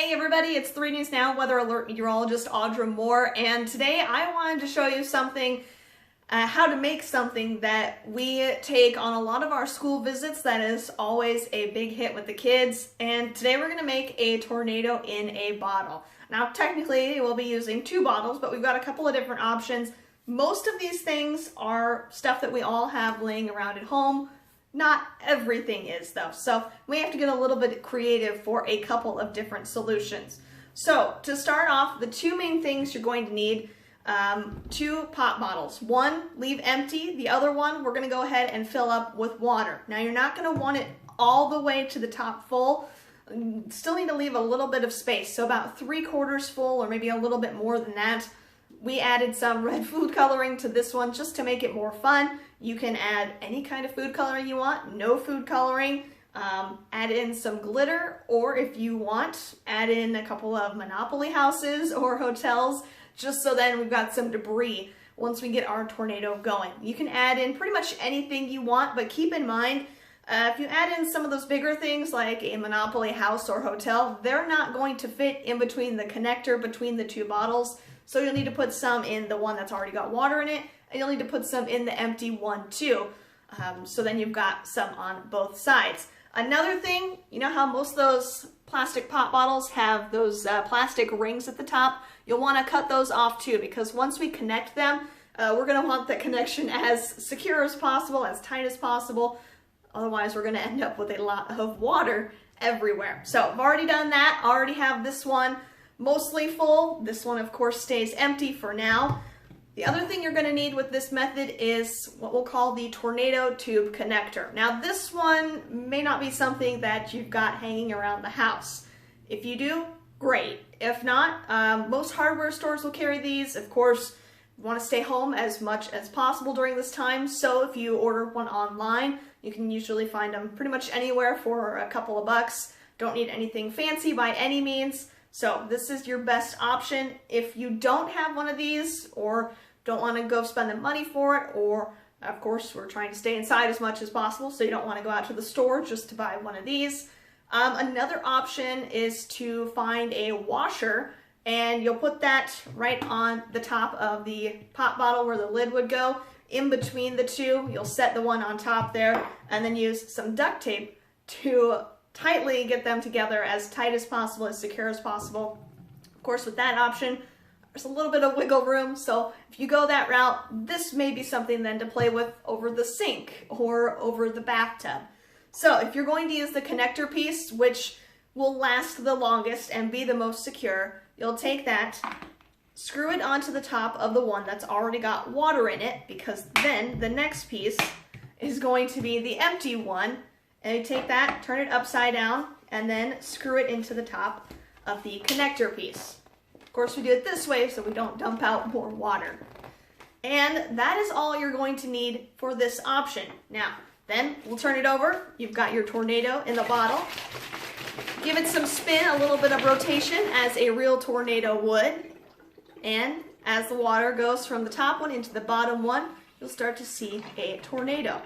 Hey everybody, it's 3 News Now Weather Alert Meteorologist Audra Moore, and today I wanted to show you something, how to make something that we take on a lot of our school visits that is always a big hit with the kids. And today we're going to make a tornado in a bottle. Now technically we'll be using 2 bottles, but we've got a couple of different options. Most of these things are stuff that we all have laying around at home. Not everything is though, so we have to get a little bit creative for a couple of different solutions. So to start off, the 2 main things you're going to need, 2 pop bottles. One, leave empty. The other one, we're going to go ahead and fill up with water. Now you're not going to want it all the way to the top full. Still need to leave a little bit of space, so about 3/4 full or maybe a little bit more than that. We added some red food coloring to this one just to make it more fun. You can add any kind of food coloring you want, no food coloring. Add in some glitter, or if you want, add in a couple of Monopoly houses or hotels, just so then we've got some debris once we get our tornado going. You can add in pretty much anything you want, but keep in mind, if you add in some of those bigger things like a Monopoly house or hotel, they're not going to fit in between the connector between the 2 bottles. So you'll need to put some in the one that's already got water in it, and you'll need to put some in the empty one too. So then you've got some on both sides. Another thing, you know how most of those plastic pop bottles have those plastic rings at the top? You'll want to cut those off too, because once we connect them, we're going to want the connection as secure as possible, as tight as possible. Otherwise, we're going to end up with a lot of water everywhere. So I've already done that. I already have this one mostly full. This one, of course, stays empty for now. The other thing you're going to need with this method is what we'll call the tornado tube connector. Now, this one may not be something that you've got hanging around the house. If you do, great. If not, most hardware stores will carry these. Of course, you want to stay home as much as possible during this time, so if you order one online, you can usually find them pretty much anywhere for a couple of bucks. Don't need anything fancy by any means. So this is your best option. If you don't have one of these or don't want to go spend the money for it, or of course we're trying to stay inside as much as possible, so you don't want to go out to the store just to buy one of these. Another option is to find a washer, and you'll put that right on the top of the pop bottle where the lid would go. In between the 2, you'll set the one on top there and then use some duct tape to tightly get them together as tight as possible, as secure as possible. Of course, with that option, there's a little bit of wiggle room, so if you go that route, this may be something then to play with over the sink or over the bathtub. So if you're going to use the connector piece, which will last the longest and be the most secure, you'll take that, screw it onto the top of the one that's already got water in it, because then the next piece is going to be the empty one. And you take that, turn it upside down, and then screw it into the top of the connector piece. Of course, we do it this way so we don't dump out more water. And that is all you're going to need for this option. Now, then we'll turn it over. You've got your tornado in the bottle. Give it some spin, a little bit of rotation as a real tornado would. And as the water goes from the top one into the bottom one, you'll start to see a tornado.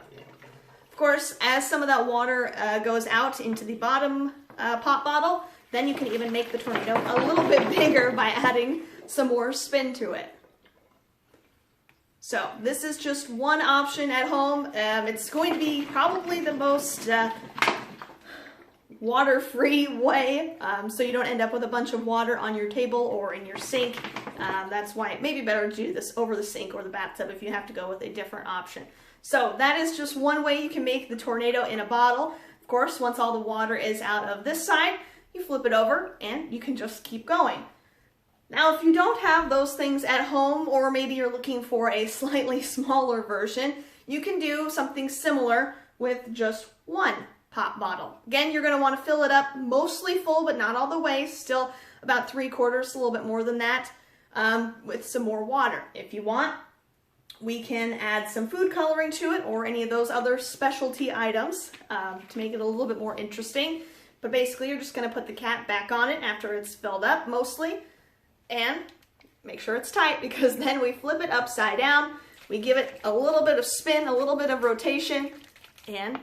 Of course, as some of that water goes out into the bottom pop bottle, then you can even make the tornado a little bit bigger by adding some more spin to it. So this is just one option at home. It's going to be probably the most water-free way, so you don't end up with a bunch of water on your table or in your sink. That's why it may be better to do this over the sink or the bathtub if you have to go with a different option. So that is just one way you can make the tornado in a bottle. Of course, once all the water is out of this side, you flip it over and you can just keep going. Now, if you don't have those things at home, or maybe you're looking for a slightly smaller version, you can do something similar with just one pop bottle. Again, you're going to want to fill it up mostly full, but not all the way, still about 3/4, a little bit more than that, with some more water. If you want, we can add some food coloring to it or any of those other specialty items to make it a little bit more interesting. But basically, you're just going to put the cap back on it after it's filled up mostly, and make sure it's tight, because then we flip it upside down, we give it a little bit of spin, a little bit of rotation, and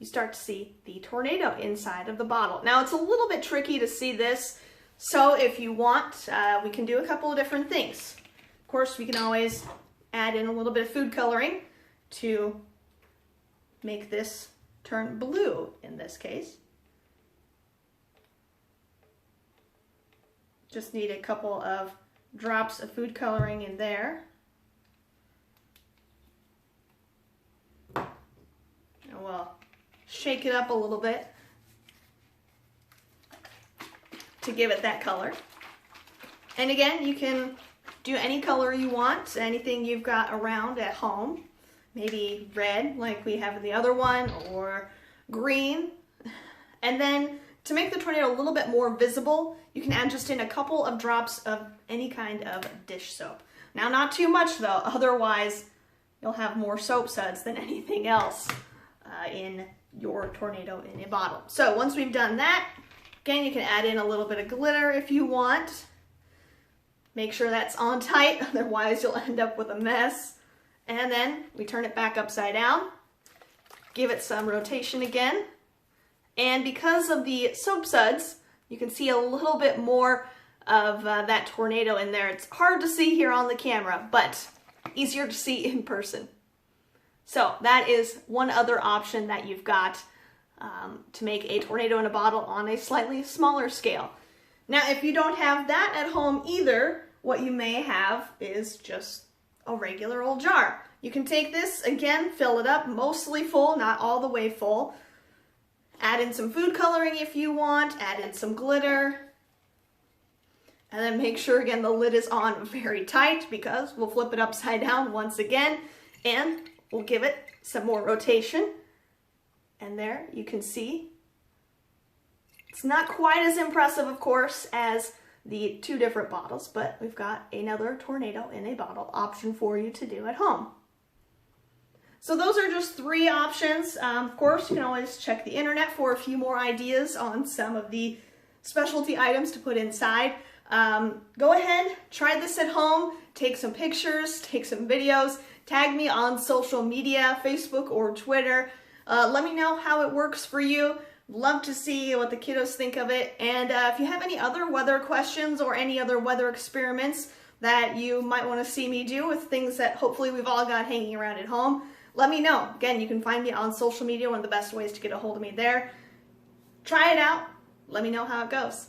you start to see the tornado inside of the bottle. Now it's a little bit tricky to see this, so if you want, we can do a couple of different things. Of course, we can always add in a little bit of food coloring to make this turn blue in this case. Just need a couple of drops of food coloring in there. And we'll shake it up a little bit to give it that color. And again, you can do any color you want, anything you've got around at home. Maybe red like we have in the other one, or green. And then to make the tornado a little bit more visible, you can add just in a couple of drops of any kind of dish soap. Now, not too much though, otherwise you'll have more soap suds than anything else in your tornado in a bottle. So once we've done that, again, you can add in a little bit of glitter if you want. Make sure that's on tight, otherwise you'll end up with a mess. And then we turn it back upside down, give it some rotation again. And because of the soap suds, you can see a little bit more of that tornado in there. It's hard to see here on the camera, but easier to see in person. So that is one other option that you've got to make a tornado in a bottle on a slightly smaller scale. Now, if you don't have that at home either, what you may have is just a regular old jar. You can take this, again, fill it up mostly full, not all the way full. Add in some food coloring if you want, add in some glitter, and then make sure, again, the lid is on very tight because we'll flip it upside down once again, and we'll give it some more rotation. And there you can see it's not quite as impressive, of course, as the two different bottles, but we've got another tornado in a bottle option for you to do at home. So those are just 3 options. Of course, you can always check the internet for a few more ideas on some of the specialty items to put inside. Go ahead, try this at home, take some pictures, take some videos, tag me on social media, Facebook or Twitter. Let me know how it works for you. Love to see what the kiddos think of it. And if you have any other weather questions or any other weather experiments that you might want to see me do with things that hopefully we've all got hanging around at home, let me know. Again, you can find me on social media, one of the best ways to get a hold of me there. Try it out. Let me know how it goes.